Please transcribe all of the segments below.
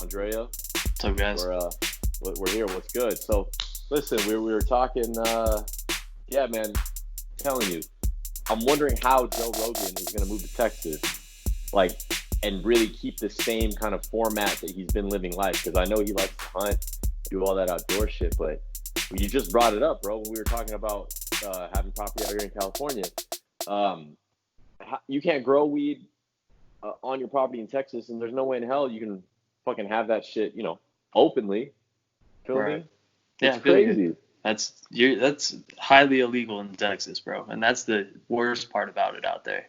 Andrea. What's up, guys? We're here. What's good? So, listen, we were talking. Yeah, man, telling you, I'm wondering how Joe Rogan is going to move to Texas, like, and really keep the same kind of format that he's been living life. Because I know he likes to hunt, do all that outdoor shit. But you just brought it up, bro. When we were talking about having property out here in California, you can't grow weed on your property in Texas, and there's no way in hell you can fucking have that shit, openly. Feel Right. me? Yeah, It's I feel crazy. you. That's highly illegal in Texas, bro. And that's the worst part about it out there.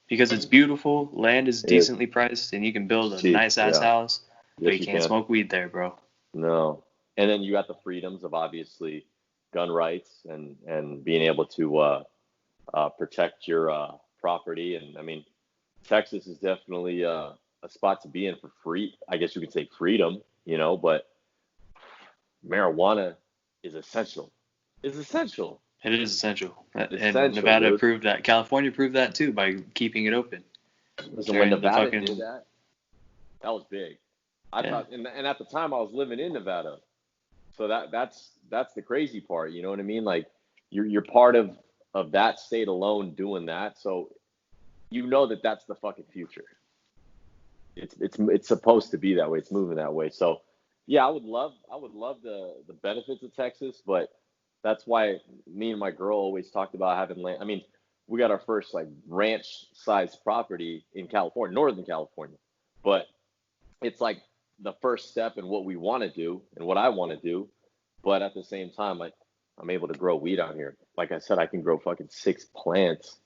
Because it's beautiful, land is It is decently priced, and you can build a cheap. nice ass Yeah. house, but Yes, you you can't can. smoke weed there, bro. No. And then you got the freedoms of obviously gun rights and being able to protect your property. And I mean, Texas is definitely a spot to be in for free. I guess you could say freedom, but marijuana is essential. It's essential. It is essential. And Essential, Nevada dude. proved that. California proved that too by keeping it open Listen, when during the Nevada did fucking that was big. I yeah. thought, and at the time I was living in Nevada, so that's the crazy part. You know what I mean? Like you're part of that state alone doing that, so you know that's the fucking future. It's supposed to be that way. It's moving that way. So yeah, I would love the benefits of Texas, but that's why me and my girl always talked about having land. I mean, we got our first like ranch sized property in California, Northern California, but it's like the first step in what we want to do and what I want to do. But at the same time, like I'm able to grow weed out here. Like I said, I can grow fucking 6 plants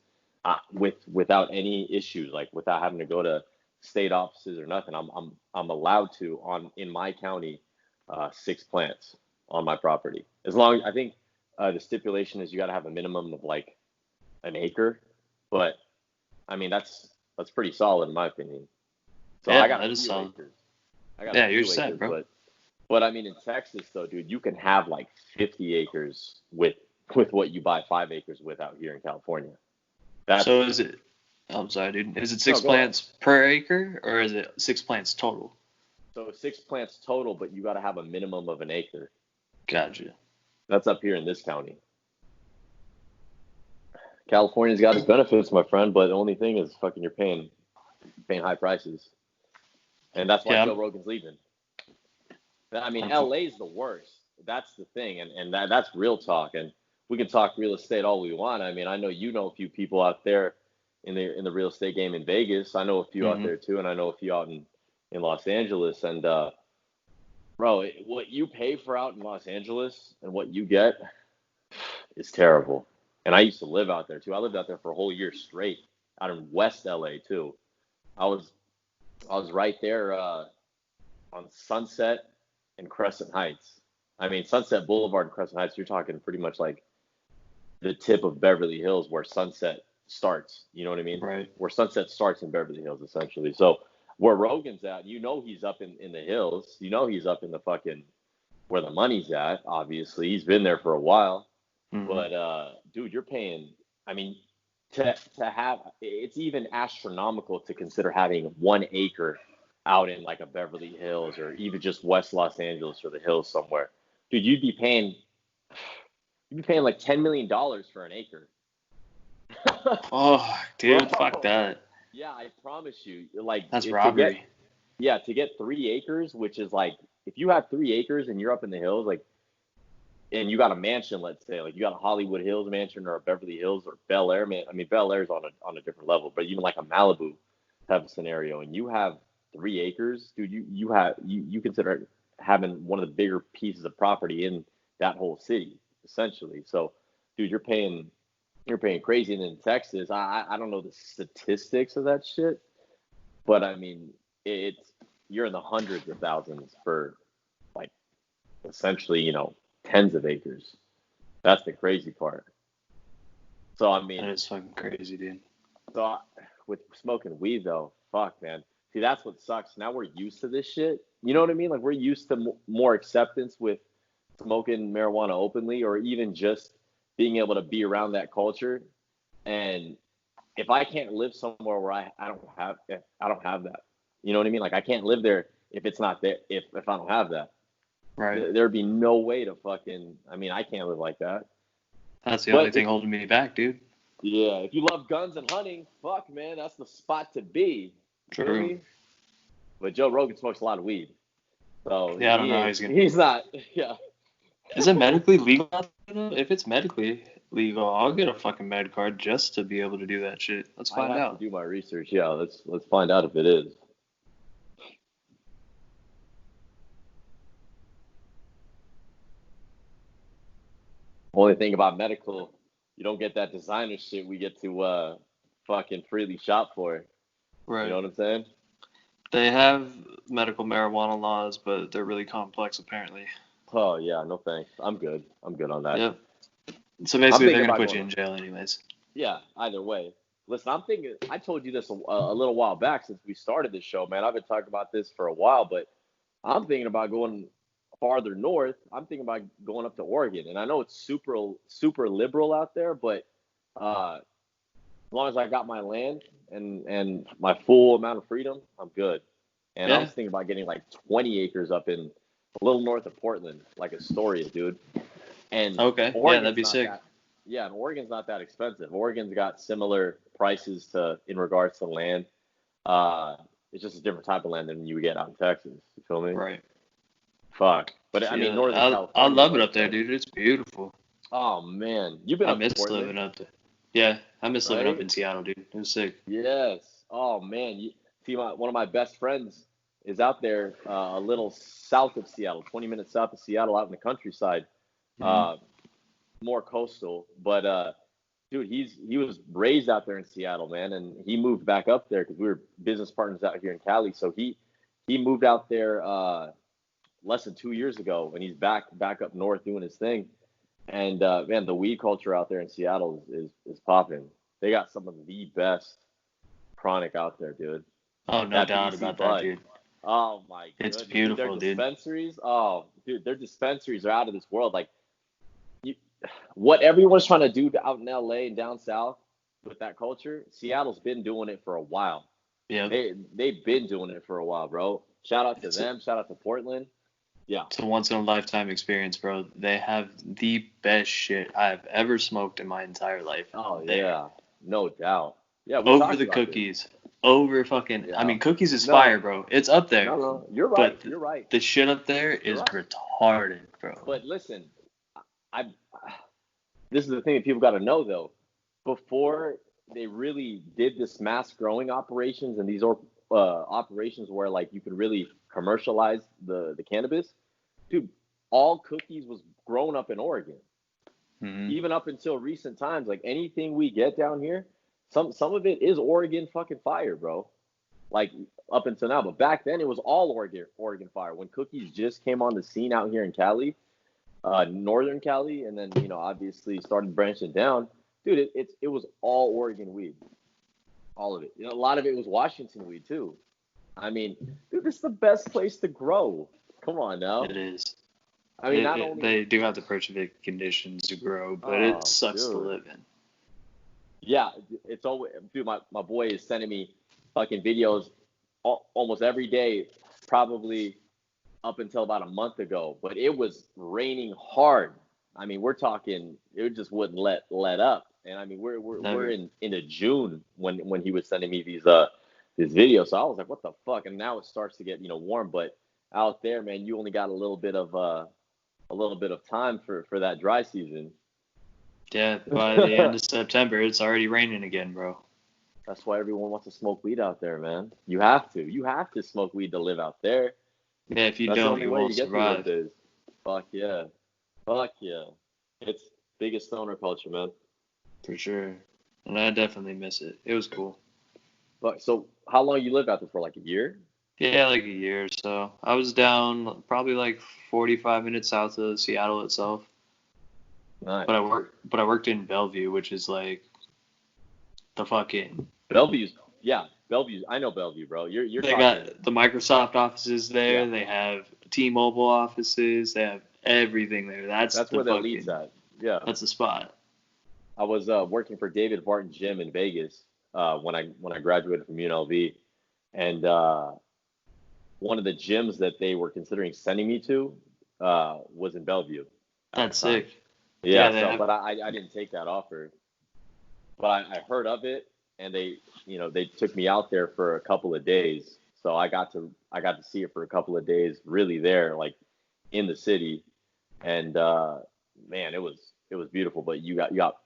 without any issues, like without having to go to state offices or nothing. I'm allowed to in my county 6 plants on my property. As long I think the stipulation is you got to have a minimum of like an acre, but I mean that's pretty solid in my opinion. So I Yeah, got a that is few solid. acres. I got a Yeah, you're few set, acres, bro. but I mean in Texas though, dude, you can have like 50 acres with what you buy 5 acres with out here in California. That's So is it I'm sorry, dude. Is it no, six go ahead. plants per acre or is it 6 plants total? So 6 plants total, but you got to have a minimum of an acre. Gotcha. That's up here in this county. California's got its benefits, my friend, but the only thing is fucking you're paying high prices, and that's why Yeah, Joe Rogan's leaving. I mean, I'm, LA's the worst. That's the thing, and that's real talk. And we can talk real estate all we want. I mean, I know you know a few people out there in the real estate game in Vegas. I know a few out hmm there too, and I know a few out in Los Angeles. And bro, what you pay for out in Los Angeles and what you get is terrible. And I used to live out there too. I lived out there for a whole year straight, out in West LA too. I was I was right there on Sunset and Crescent Heights. I mean, Sunset Boulevard and Crescent Heights. You're talking pretty much like the tip of Beverly Hills where Sunset starts. You know what I mean? right. Where Sunset starts in Beverly Hills, essentially. So where Rogan's at, he's up in the hills. He's up in the fucking where the money's at. Obviously, he's been there for a while. hmm But dude, you're paying. I mean, to have it's even astronomical to consider having 1 acre out in like a Beverly Hills or even just West Los Angeles or the hills somewhere. Dude, you'd be paying like $10 million for an acre. Oh, dude, fuck Bro, that. yeah, I promise you, like That's to get robbery. yeah, to get 3 acres, which is like if you have 3 acres and you're up in the hills, like and you got a mansion, let's say, like you got a Hollywood Hills mansion or a Beverly Hills or Bel Air, man. I mean, Bel Air's on a different level, but even like a Malibu type of scenario, and you have 3 acres, dude, you consider having one of the bigger pieces of property in that whole city, essentially. So, dude, you're paying crazy. And in Texas, I don't know the statistics of that shit, but I mean, it's you're in the hundreds of thousands for like essentially, tens of acres. That's the crazy part. So I That mean, is fucking crazy, dude. so I, with smoking weed though, fuck man. See, that's what sucks. Now we're used to this shit. You know what I mean? Like we're used to more acceptance with smoking marijuana openly, or even just being able to be around that culture. And if I can't live somewhere where I don't have that, you know what I mean? Like I can't live there if it's not there, if I don't have that. Right. There'd be no way to fucking, I mean, I can't live like that. That's the But only thing holding me back, dude. Yeah, if you love guns and hunting, fuck, man, that's the spot to be. You feel True. me? But Joe Rogan smokes a lot of weed. So Yeah, I don't know how he's gonna. he's not, yeah. Is it medically legal out there, though? If it's medically legal, I'll get a fucking med card just to be able to do that shit. Let's I find have out. to do my research. Yeah, let's find out if it is. Only thing about medical, you don't get that designer shit we get to fucking freely shop for. Right. You know what I'm saying? They have medical marijuana laws, but they're really complex, apparently. Oh yeah, no thanks. I'm good. I'm good on that. Yep. So basically, they're thinking gonna about put you in going jail anyways. Yeah, either way. Listen, I'm thinking, I told you this a little while back since we started this show, man. I've been talking about this for a while, but I'm thinking about going farther north. I'm thinking about going up to Oregon. And I know it's super liberal out there, but as long as I got my land and my full amount of freedom, I'm good. And I Yeah. was thinking about getting like 20 acres up in a little north of Portland, like Astoria, dude. And Okay. Yeah, Oregon's that'd be not sick. yeah, and Oregon's not that expensive. Oregon's got similar prices to in regards to land. It's just a different type of land than you would get out in Texas. You feel me? Right. Fuck. But I mean, Yeah, Northern I California. love it like up there, that. dude. It's beautiful. Oh man, you've been I up to miss Portland, living up there. Yeah, I miss living up right? in Seattle, dude. It was sick. Yes. Oh man, see, one of my best friends is out there, a little south of Seattle, 20 minutes south of Seattle, out in the countryside. Mhm. More coastal, but dude, he was raised out there in Seattle, man, and he moved back up there because we were business partners out here in Cali. So he moved out there less than 2 years ago, and he's back up north doing his thing. And man, the weed culture out there in Seattle is popping. They got some of the best chronic out there, dude. Oh, no That doubt BC about that, bud. dude. Oh my It's goodness, dude, their beautiful, dude. dispensaries. Oh, dude, their dispensaries are out of this world. Like you, what everyone's trying to do out in LA and down south with that culture, Seattle's been doing it for a while. Yeah. They've been doing it for a while, bro. Shout out to It's them. Shout out to Portland. Yeah. It's a once in a lifetime experience, bro. They have the best shit I've ever smoked in my entire life. Oh there. yeah, no doubt. Yeah, we Over talked the about this. cookies. Over fucking. Yeah. I mean, cookies is No. fire, bro. It's up there. No, you're right. But You're right. the shit up there is retarded, bro. But listen, I this is the thing that people got to know though. Before they really did this mass growing operations and these operations where like you could really commercialize the cannabis, dude, all cookies was grown up in Oregon. Mhm. Even up until recent times, like anything we get down here, some of it is Oregon fucking fire, bro. Like up until now, but back then it was all Oregon fire. When cookies just came on the scene out here in Cali, Northern Cali, and then obviously started branching down, dude. It was all Oregon weed, all of it. A lot of it was Washington weed too. I mean, dude, this is the best place to grow. Come on now. It is. I mean, not only they do have the perfect conditions to grow, but Oh, it sucks to dude. live in. Yeah, it's always, dude. My boy is sending me fucking videos almost every day, probably up until about a month ago. But it was raining hard. I mean, we're talking, it just wouldn't let up. And I mean, we're into June when he was sending me these videos. So I was like, what the fuck? And now it starts to get warm. But out there, man, you only got a little bit of time for that dry season. Yeah, by the end of September, it's already raining again, bro. That's why everyone wants to smoke weed out there, man. You have to smoke weed to live out there. Yeah, if you That's the don't, only you way won't you get through those survive. days. Fuck yeah. It's biggest stoner culture, man. For sure. And I definitely miss it. It was cool. But so how long you lived out there for? Like a year? Yeah, like a year or so. I was down probably like 45 minutes south of Seattle itself. Nice. But I worked in Bellevue, which is like the fucking Bellevue's I know Bellevue, bro. You're they talking got the Microsoft offices there, Yeah. they have T-Mobile offices, they have everything there. That's where the fucking elite's at. Yeah. that's the spot. I was working for David Barton Gym in Vegas when I graduated from UNLV, and one of the gyms that they were considering sending me to was in Bellevue at the That's time. sick. Yeah, Yeah, they so have. but I didn't take that offer. But I heard of it, and they took me out there for a couple of days. So I got to see it for a couple of days, really there, like in the city, and man, it was beautiful. But you got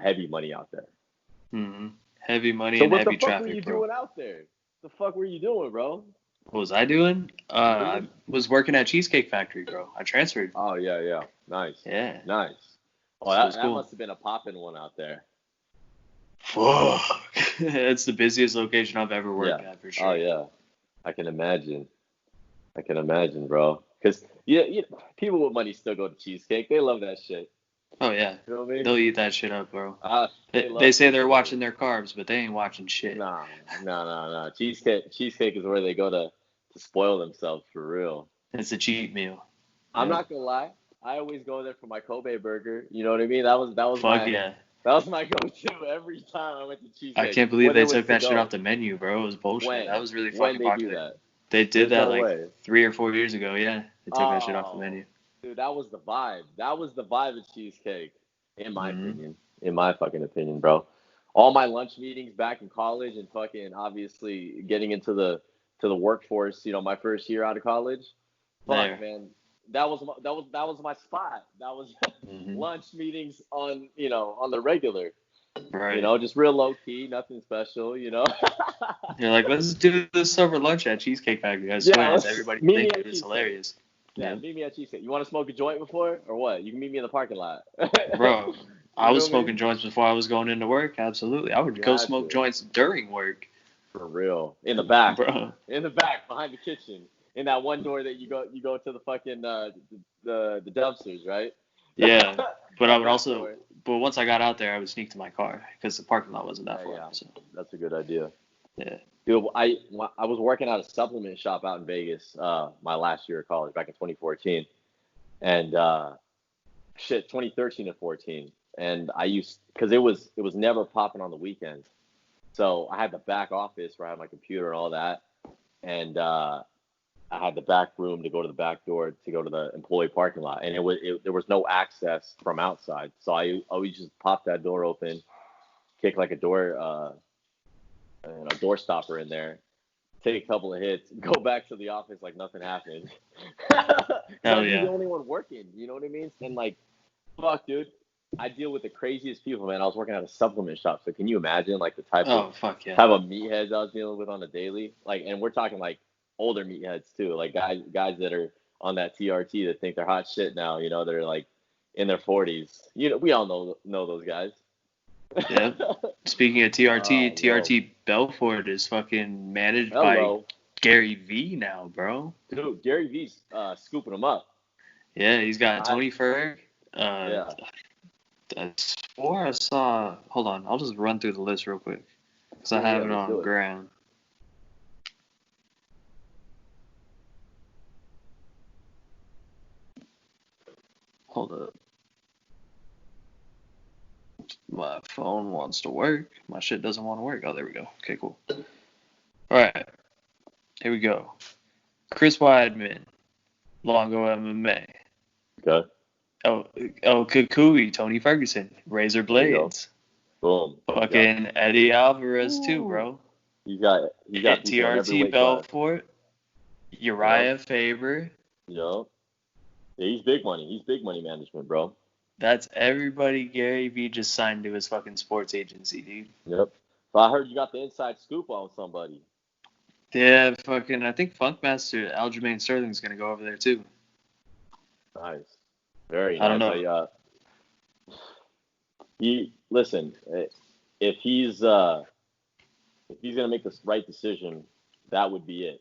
heavy money out there. Hmm. Heavy money So and what the heavy fuck were traffic, you bro. doing out there? The fuck were you doing, bro? What was I doing? Hmm. I was working at Cheesecake Factory, bro. I transferred. Oh yeah, yeah, nice, Yeah, nice. Oh, so it that was that cool. must have been a poppin' one out there. Fuck. It's the busiest location I've ever Yeah. worked at for Oh sure. yeah. I can imagine. I can imagine, bro. Cause yeah, people with money still go to cheesecake. They love that shit. Oh yeah, You know what I mean? they'll eat that shit up, bro. They They love say they're cheesecake. watching their carbs, but they ain't watching shit. Nah, nah, nah, nah. Cheesecake is where they go to spoil themselves for real. It's a cheat meal. I'm Yep. not gonna lie. I always go there for my Kobe burger. You know what I mean? That was Fuck my yeah. that was my go-to every time I went to I cheesecake can't believe when they it was took to that shit off go. the menu, bro. It was bullshit. That When was really when fucking they do popular. that? They did There's that no like way. 3 or 4 years ago. Yeah, they took that shit off the Oh, menu. dude, that was the vibe. That was the vibe of cheesecake, in my Hmm. opinion. In my fucking opinion, bro. All my lunch meetings back in college and fucking obviously getting into the workforce, my first year out of college. Fuck, There. man. That was my spot. That was Hmm. lunch meetings on the regular. Right. Just real low key, nothing special. You're like, let's do this over lunch at Cheesecake Factory. I Yeah, swear, let's everybody meet me thinks at it's cheesecake. hilarious. Yeah, Yeah. meet me at cheesecake. You want to smoke a joint before or what? You can meet me in the parking lot. Bro, I You was feel me? smoking joints before I was going into work. Absolutely. I would You go had smoke to, joints during work. for real. Bro. In the back, behind the kitchen, in that one door that you go to the fucking the dumpsters, right? Yeah. But I That would back also, door. but once I got out there, I would sneak to my car because the parking lot wasn't that Yeah, far. yeah, So, that's a good idea. yeah. Dude, I was working at a supplement shop out in Vegas, my last year of college, back in 2014, and 2013 and 14, and I used because it was never popping on the weekends, so I had the back office where I had my computer and all that, and I had the back room to go to the back door to go to the employee parking lot, and there was no access from outside, so I always just pop that door open, kick like a door stopper in there, take a couple of hits, go back to the office like nothing happened. Because Hell I'd be the yeah. only one working, you know what I mean? And like, fuck, dude, I deal with the craziest people, man. I was working at a supplement shop, so can you imagine like the type of Oh, fuck yeah. type of meatheads I was dealing with on a daily? Like, and we're talking like older meatheads too, like guys that are on that TRT that think they're hot shit now, they're like in their 40s. We all know those guys. Yeah. Speaking of TRT, Oh, bro. TRT Belfort is fucking managed by Hello. Gary V now, bro. Dude, Gary V's scooping them up. Yeah, he's got I Tony Ferg. Yeah. I swore I saw. Hold on, I'll just run through the list real quick because I Yeah, yeah, have it let's on do it. ground. Hold up. My phone wants to work. My shit doesn't want to work. Oh, there we go. Okay, cool. All right, here we go. Chris Weidman, Longo MMA. Okay. Oh, Kukui, Tony Ferguson, Razor There you go. Blades. Boom. Yep. Fucking Eddie Alvarez too, Ooh. bro. He's got people in every TRT weight class. Belfort, Yep. Uriah Faber. Yep. Yeah, he's big money. He's big money management, bro. That's everybody Gary Vee just signed to his fucking sports agency, dude. Yep. So I heard you got the inside scoop on somebody. Yeah, fucking. I think Funkmaster Aljamain Sterling's gonna go over there too. Nice. Very I don't nice. know. He listen. If he's gonna make the right decision, that would be it.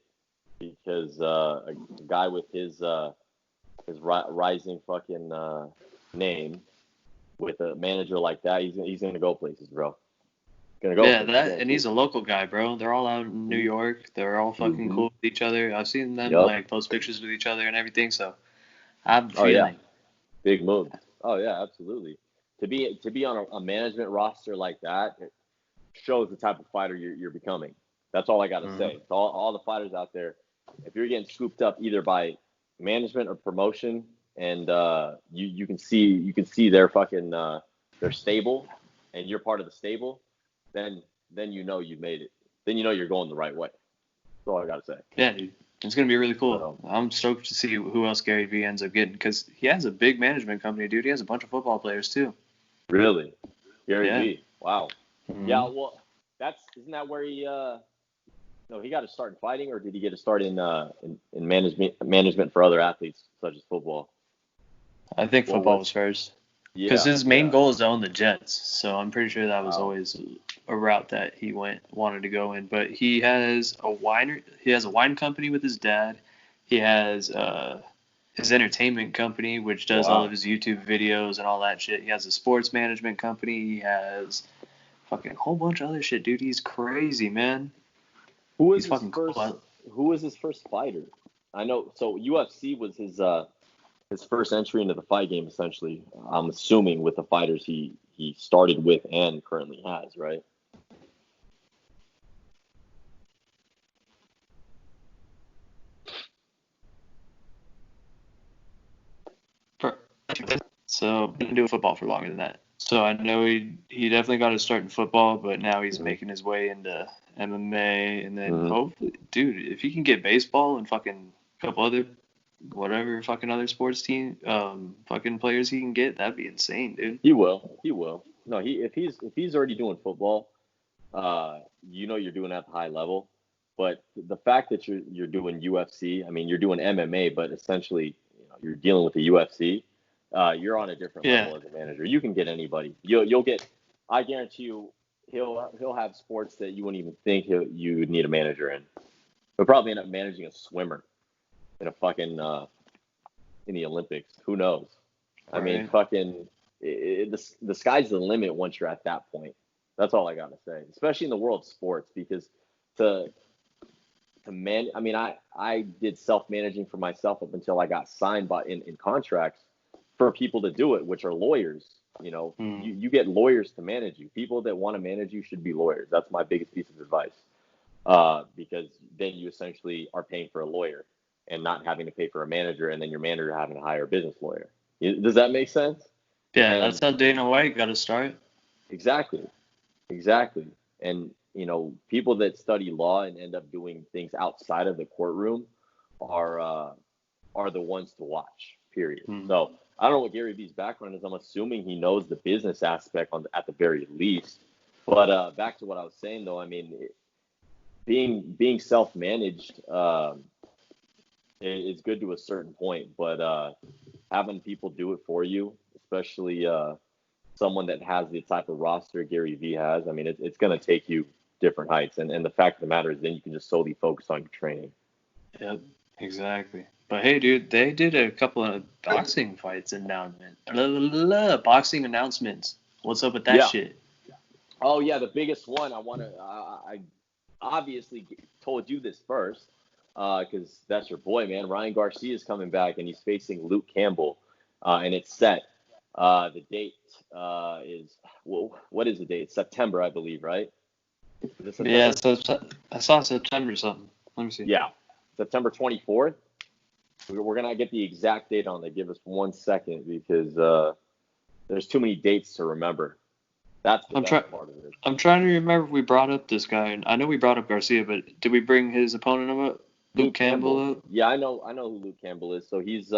Because a guy with his rising fucking name with a manager like that, he's gonna go places, bro. Gonna go Yeah, places, that and he's guaranteed. a local guy, bro. They're all out in New York. They're all fucking Mm-hmm. cool with each other. I've seen them Yep. like post pictures with each other and everything. So I have a Oh yeah. feeling. Big moves. Oh yeah, absolutely. To be on a management roster like that, it shows the type of fighter you're becoming. That's all I got to Hmm. say. To all the fighters out there, if you're getting scooped up either by management or promotion, and you can see their fucking their stable, and you're part of the stable, then you know you've made it. Then you know you're going the right way. That's all I gotta say. Yeah, dude. It's going to be really cool. So, I'm stoked to see who else Gary Vee ends up getting because he has a big management company, dude. He has a bunch of football players, too. really? Gary Yeah. Vee. Wow. Mhm. Yeah, well, isn't that where he no, he got to start in fighting, or did he get to start in management for other athletes such as football? I think Well, football was first. Yeah. Because his main goal is to own the Jets, so I'm pretty sure that was Wow. always a route that he wanted to go in. But he has a wine company with his dad. He has his entertainment company, which does all Wow. of his YouTube videos and all that shit. He has a sports management company. He has fucking whole bunch of other shit, dude. He's crazy, man. Who was He's fucking cool. Who was his first fighter? I know. So UFC was his first entry into the fight game, essentially. I'm assuming with the fighters he started with and currently has, right? So been doing football for longer than that. So I know he definitely got his start in football, but now he's making his way into MMA, and then hopefully, dude, if he can get baseball and fucking a couple other whatever fucking other sports team fucking players he can get, that'd be insane, dude. He will. He will. No, if he's already doing football, you're doing it at the high level. But the fact that you're doing UFC, I mean, you're doing MMA, but essentially, you're dealing with the UFC. You're on a different level as a manager. You can get anybody. You'll get. I guarantee you, he'll have sports that you wouldn't even think you would need a manager in. He'll probably end up managing a swimmer in a fucking in the Olympics. Who knows? I mean, fucking the sky's the limit once you're at that point. That's all I gotta say. Especially in the world of sports, because to man, I mean, I did self-managing for myself up until I got signed in contracts for people to do it, which are lawyers. You get lawyers to manage you. People that want to manage you should be lawyers. That's my biggest piece of advice. Because then you essentially are paying for a lawyer and not having to pay for a manager, and then your manager having to hire a business lawyer. Does that make sense? Yeah, that's how Dana White got to start. Exactly. And people that study law and end up doing things outside of the courtroom are the ones to watch. Period. So I don't know what Gary Vee's background is. I'm assuming he knows the business aspect at the very least. But back to what I was saying, though, I mean, being self-managed is good to a certain point, but having people do it for you, especially someone that has the type of roster Gary Vee has, I mean, it's going to take you different heights. And the fact of the matter is then you can just solely focus on your training. Yep, exactly. But hey, dude, they did a couple of boxing fights boxing announcements. What's up with that shit? Oh, yeah, the biggest one. I obviously told you this first because that's your boy, man. Ryan Garcia is coming back, and he's facing Luke Campbell, and it's set. The date is, what is the date? It's September, I believe, right? Is it yeah, so I saw September something. Let me see. Yeah, September 24th. We're going to get the exact date on that. Give us 1 second because there's too many dates to remember. That's the best part of it. I'm trying to remember if we brought up this guy. I know we brought up Garcia, but did we bring his opponent up? Luke Campbell up? Yeah, I know who Luke Campbell is. So he's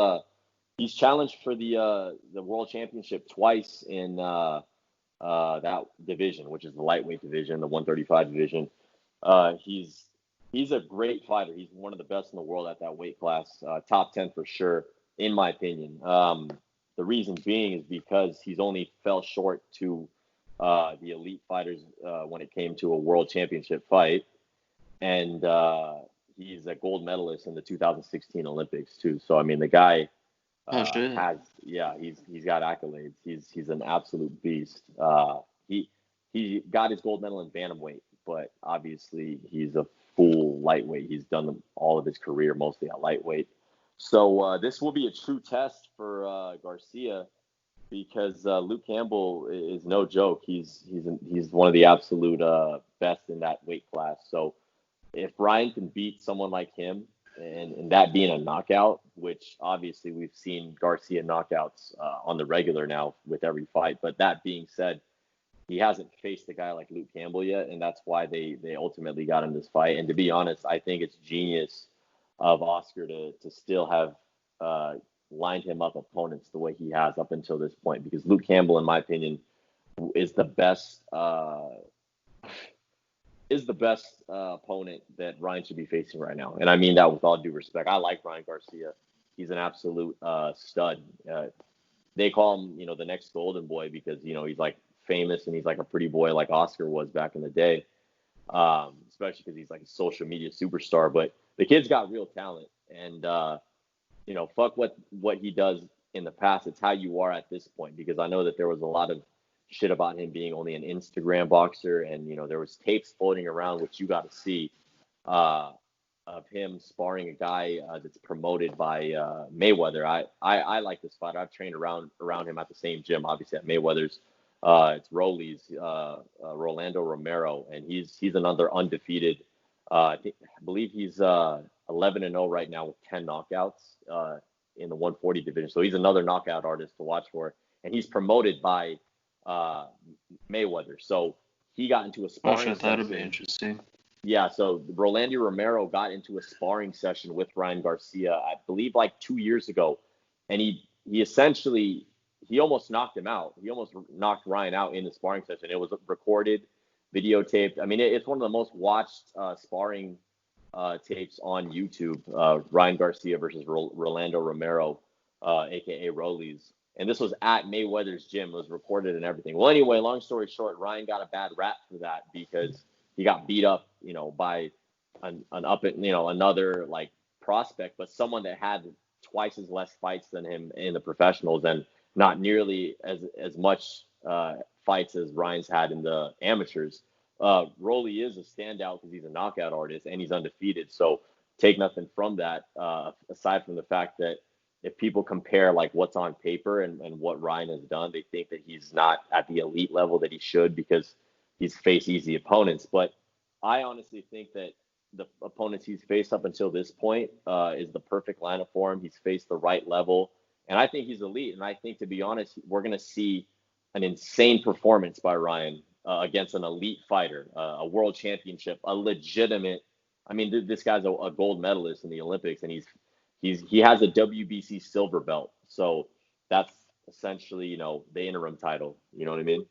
challenged for the world championship twice in that division, which is the lightweight division, the 135 division. He's a great fighter. He's one of the best in the world at that weight class, top 10 for sure, in my opinion. The reason being is because he's only fell short to the elite fighters when it came to a world championship fight, and he's a gold medalist in the 2016 Olympics too. So I mean, the guy he's got accolades. He's an absolute beast. He got his gold medal in bantamweight, but obviously he's a full lightweight. He's done all of his career mostly at lightweight. So this will be a true test for Garcia because Luke Campbell is no joke. He's one of the absolute best in that weight class. So if Ryan can beat someone like him, and that being a knockout, which obviously we've seen Garcia knockouts on the regular now with every fight. But that being said, he hasn't faced a guy like Luke Campbell yet, and that's why they ultimately got him this fight. And to be honest, I think it's genius of Oscar to still have lined him up opponents the way he has up until this point, because Luke Campbell, in my opinion, is the best opponent that Ryan should be facing right now. And I mean that with all due respect. I like Ryan Garcia. He's an absolute stud. They call him, the next golden boy because, he's like famous and he's like a pretty boy like Oscar was back in the day, especially because he's like a social media superstar. But the kid's got real talent. And, fuck what he does in the past. It's how you are at this point, because I know that there was a lot of shit about him being only an Instagram boxer, and there was tapes floating around, which you got to see, of him sparring a guy that's promoted by Mayweather. I like this fighter. I've trained around him at the same gym, obviously at Mayweather's. It's Rolly's Rolando Romero, and he's another undefeated. I believe he's 11-0 right now with 10 knockouts in the 140 division. So he's another knockout artist to watch for, and he's promoted by Mayweather. So he got into a sparring session. That'll be interesting. Yeah, so Rolando Romero got into a sparring session with Ryan Garcia, I believe like 2 years ago, and he essentially almost knocked him out. He almost knocked Ryan out in the sparring session. It was recorded, videotaped. I mean, it's one of the most watched sparring tapes on YouTube. Ryan Garcia versus Rolando Romero, aka Rollies. And this was at Mayweather's gym. It was recorded and everything. Well, anyway, long story short, Ryan got a bad rap for that because he got beat up, by another like prospect, but someone that had twice as less fights than him in the professionals and not nearly as much fights as Ryan's had in the amateurs. Rolly is a standout because he's a knockout artist and he's undefeated. So take nothing from that, aside from the fact that if people compare like what's on paper and what Ryan has done, they think that he's not at the elite level that he should because he's faced easy opponents. But I honestly think that the opponents he's faced up until this point is the perfect lineup for him. He's faced the right level, and I think he's elite. And I think, to be honest, we're going to see an insane performance by Ryan against an elite fighter, a world championship, a legitimate. I mean, this guy's a gold medalist in the Olympics, and he has a WBC silver belt. So that's essentially, the interim title. You know what I mean?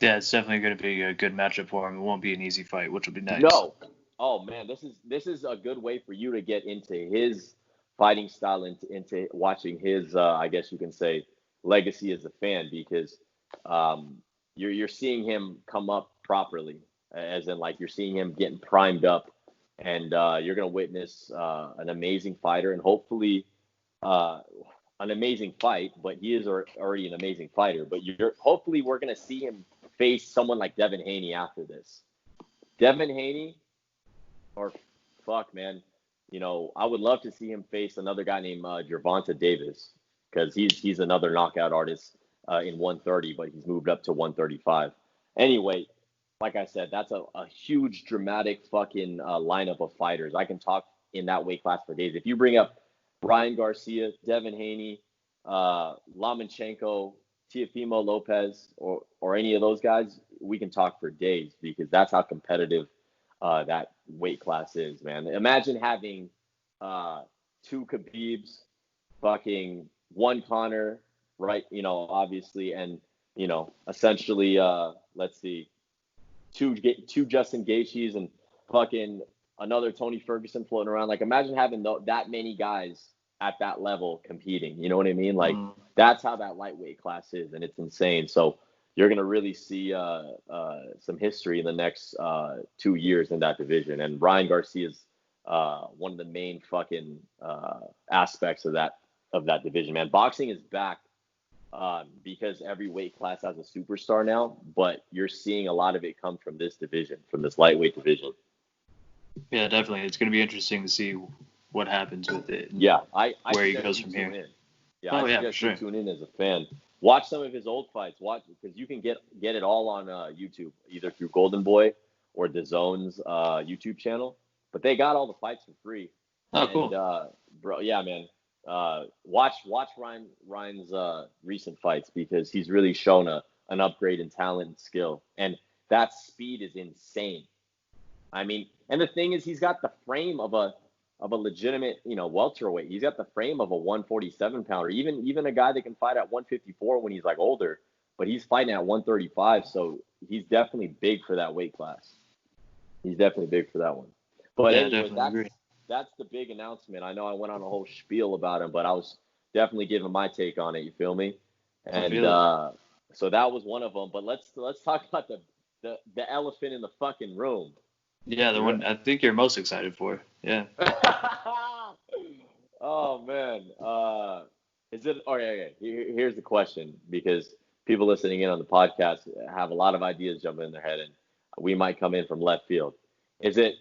Yeah, it's definitely going to be a good matchup for him. It won't be an easy fight, which will be nice. No. Oh man, this is a good way for you to get into his fighting style and into watching his, I guess you can say, legacy as a fan, because you're seeing him come up properly, as in like you're seeing him getting primed up, and you're going to witness an amazing fighter and hopefully an amazing fight. But he is already an amazing fighter. But hopefully we're going to see him face someone like Devin Haney after this. Devin Haney, or fuck, man, I would love to see him face another guy named Gervonta Davis, because he's another knockout artist in 130, but he's moved up to 135. Anyway, like I said, that's a huge, dramatic fucking lineup of fighters. I can talk in that weight class for days. If you bring up Ryan Garcia, Devin Haney, Lomachenko, Teofimo Lopez, or any of those guys, we can talk for days, because that's how competitive that weight class is, man. Imagine having two Khabibs, fucking one Conor, right? Obviously, and essentially, let's see, two Justin Gaethjes and fucking another Tony Ferguson floating around. Like, imagine having that many guys at that level competing. You know what I mean? Like, that's how that lightweight class is, and it's insane. So you're going to really see some history in the next 2 years in that division. And Ryan Garcia is one of the main fucking aspects of that division, man. Boxing is back because every weight class has a superstar now, but you're seeing a lot of it come from this division, from this lightweight division. Yeah, definitely. It's going to be interesting to see what happens with it. Yeah, where he goes from here. Yeah, I suggest you tune in as a fan. Watch some of his old fights. Watch, because you can get it all on YouTube, either through Golden Boy or DAZN's YouTube channel. But they got all the fights for free. Oh, And cool. bro, yeah, man. Watch Ryan's recent fights because he's really shown an upgrade in talent and skill, and that speed is insane. I mean, and the thing is, he's got the frame of a legitimate, welterweight. He's got the frame of a 147 pounder, even a guy that can fight at 154 when he's like older, but he's fighting at 135, so he's definitely big for that weight class. He's definitely big for that one. But Yeah, I anyways, definitely that's agree. that's the big announcement. I know I went on a whole spiel about him, but I was definitely giving my take on it. You feel me? I And feel it. so that was one of them. But let's talk about the elephant in the fucking room. Yeah, the one I think you're most excited for. Yeah. Oh man, is it? Okay. Here's the question, because people listening in on the podcast have a lot of ideas jumping in their head, and we might come in from left field. Is it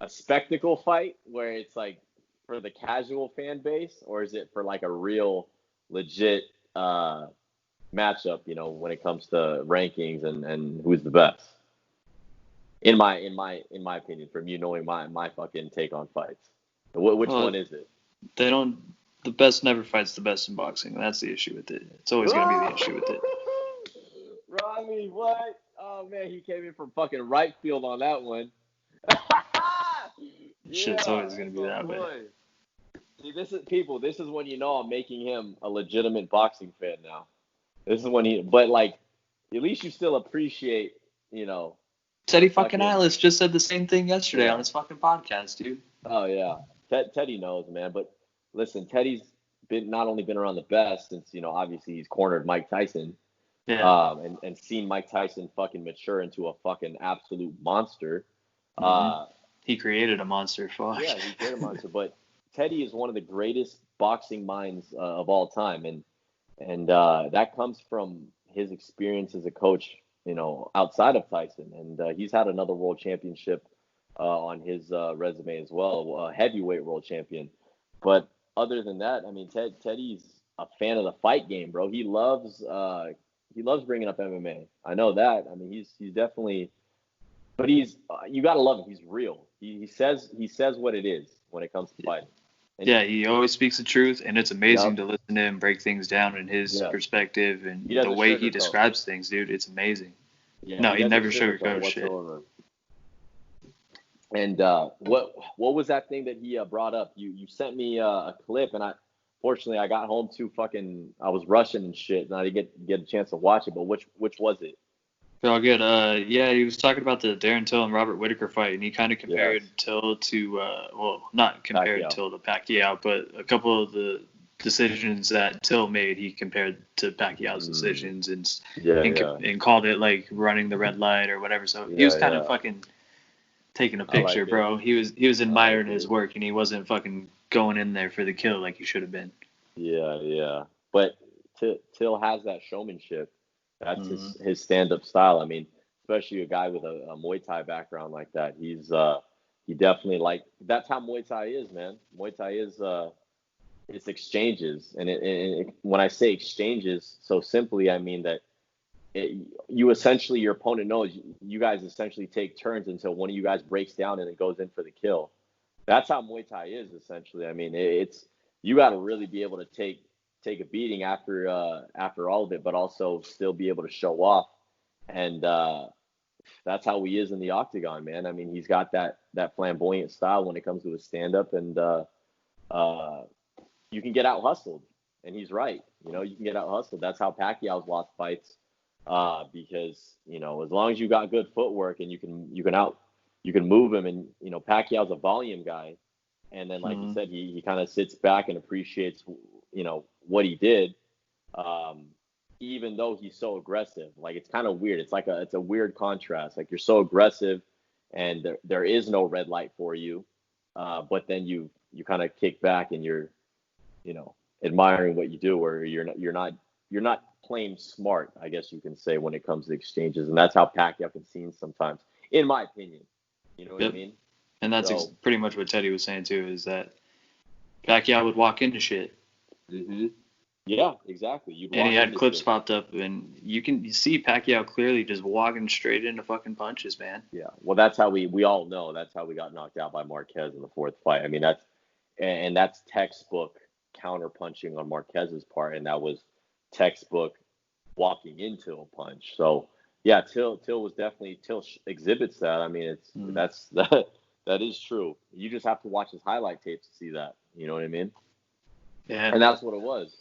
a spectacle fight where it's like for the casual fan base, or is it for like a real, legit matchup? When it comes to rankings and who's the best? In my opinion, from knowing my fucking take on fights, which Well, one is it? they don't. The best never fights the best in boxing. That's the issue with it. It's always going to be the issue with it. Ronnie, what? Oh man, he came in from fucking right field on that one. Shit's Yeah, always going to that's be my that way. boy. See, this is people. This is when I'm making him a legitimate boxing fan now. This is when but like, at least you still appreciate, the Teddy fucking fucking, Atlas just said the same thing yesterday on yeah. his fucking podcast, dude. Oh yeah, Teddy knows, man. But listen, Teddy's been not only been around the best since obviously he's cornered Mike Tyson, Yeah. and seen Mike Tyson fucking mature into a fucking absolute monster. hmm Uh, He created a monster. Fuck. yeah, he created a monster. But Teddy is one of the greatest boxing minds of all time, and that comes from his experience as a coach, outside of Tyson, and he's had another world championship on his resume as well, a heavyweight world champion. But other than that, I mean, Teddy's a fan of the fight game, bro. He loves bringing up MMA. I know that. I mean, he's definitely, but you gotta love him. He's real. He says what it is when it comes to fighting. And Yeah, he always speaks the truth, and it's amazing yep, to listen to him break things down in his yeah, perspective he and the doesn't way he sugarcoat. describes things, dude. It's amazing. Yeah, No, he he doesn't never sugarcoat it sugarcoats shit. whatsoever. And what was that thing that he brought up? You sent me a clip, and fortunately I got home too fucking. I was rushing and shit, and I didn't get a chance to watch it. But which was it? They're all good. Yeah, he was talking about the Darren Till and Robert Whitaker fight, and he kind of Yes, compared Till to, well, not compared Pacquiao. Till to Pacquiao, but a couple of the decisions that Till made, he compared to Pacquiao's Mm, decisions and yeah, and yeah, and called it like running the red light or whatever. So he was yeah, kind of yeah. fucking taking a I picture, like it. bro. He was I like admiring his it. work, and he wasn't fucking going in there for the kill like he should have been. Yeah, yeah. But Till has that showmanship. That's Mm-hmm. his stand up style. I mean, especially a guy with a Muay Thai background like that. He definitely like that's how Muay Thai is, man. Muay Thai is it's exchanges, and when I say exchanges, so simply I mean that you essentially your opponent knows you guys essentially take turns until one of you guys breaks down and it goes in for the kill. That's how Muay Thai is essentially. I mean, it's you got to really be able to take a beating after all of it, but also still be able to show off. And that's how he is in the octagon, man. I mean, he's got that flamboyant style when it comes to his stand up, and uh, you can get out hustled, and he's right. You can get out hustled. That's how Pacquiao's lost fights, because as long as you got good footwork and you can move him, and Pacquiao's a volume guy, and then like you Mm-hmm. said, he kind of sits back and appreciates what he did, um, even though he's so aggressive. Like it's kind of weird. It's a weird contrast. Like you're so aggressive, and there is no red light for you, but then you kind of kick back and you're admiring what you do, or you're not playing smart, I guess you can say, when it comes to exchanges, and that's how Pacquiao can seem sometimes, in my opinion. You know what I Yep. mean? And that's So, pretty much what Teddy was saying too, is that Pacquiao would walk into shit. yeah, exactly. You'd And he walk had into clips shit. popped up, and you see Pacquiao clearly just walking straight into fucking punches, man. Yeah. Well, that's how we all know that's how we got knocked out by Marquez in the fourth fight. I mean, and that's textbook counterpunching on Marquez's part, and that was textbook walking into a punch. So yeah, Till was definitely exhibits that. I mean, that is true. You just have to watch his highlight tapes to see that. You know what I mean? Yeah. And that's what it was.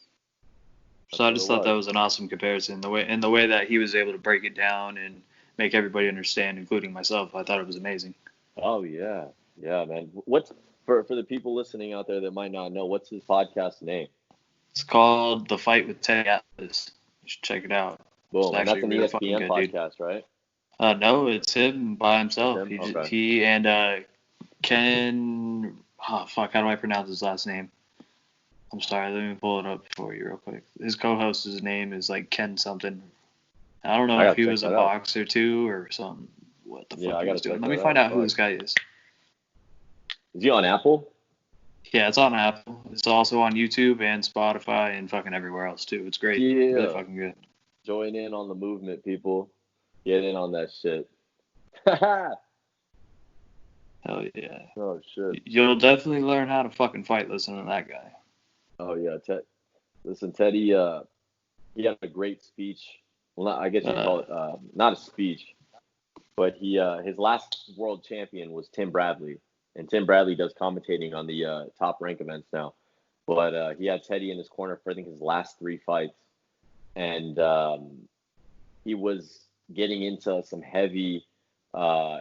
So I just thought that was an awesome comparison. The way that he was able to break it down and make everybody understand, including myself, I thought it was amazing. Oh yeah, man. What's for the people listening out there that might not know, what's his podcast name? It's called The Fight with Teddy Atlas. You should check it out. Boom, and that's an really ESPN good, podcast, right? No, it's him by himself. Okay. He and Ken. Oh fuck, how do I pronounce his last name? I'm sorry, let me pull it up for you real quick. His co-host's name is like Ken something. I don't know if he was a boxer too or something. What the fuck he was doing? Let me find out who this guy is. Is he on Apple? Yeah, it's on Apple. It's also on YouTube and Spotify and fucking everywhere else too. It's great. Yeah. Really fucking good. Join in on the movement, people. Get in on that shit. Hell yeah. Oh shit. You'll definitely learn how to fucking fight listening to that guy. Oh yeah, listen, Teddy. He had a great speech. Well, I guess you call it not a speech, but his last world champion was Tim Bradley, and Tim Bradley does commentating on the Top Rank events now. But he had Teddy in his corner for I think his last 3 fights, and he was getting into some heavy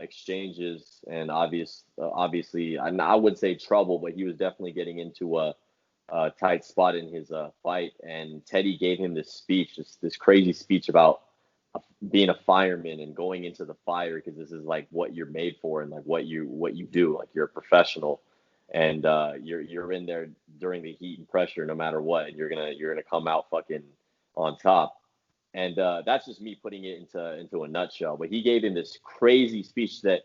exchanges and obviously I would say trouble, but he was definitely getting into a tight spot in his fight, and Teddy gave him this speech, this crazy speech about being a fireman and going into the fire because this is like what you're made for and like what you do, like you're a professional, and you're in there during the heat and pressure no matter what, and you're gonna come out fucking on top. And that's just me putting it into a nutshell. But he gave him this crazy speech that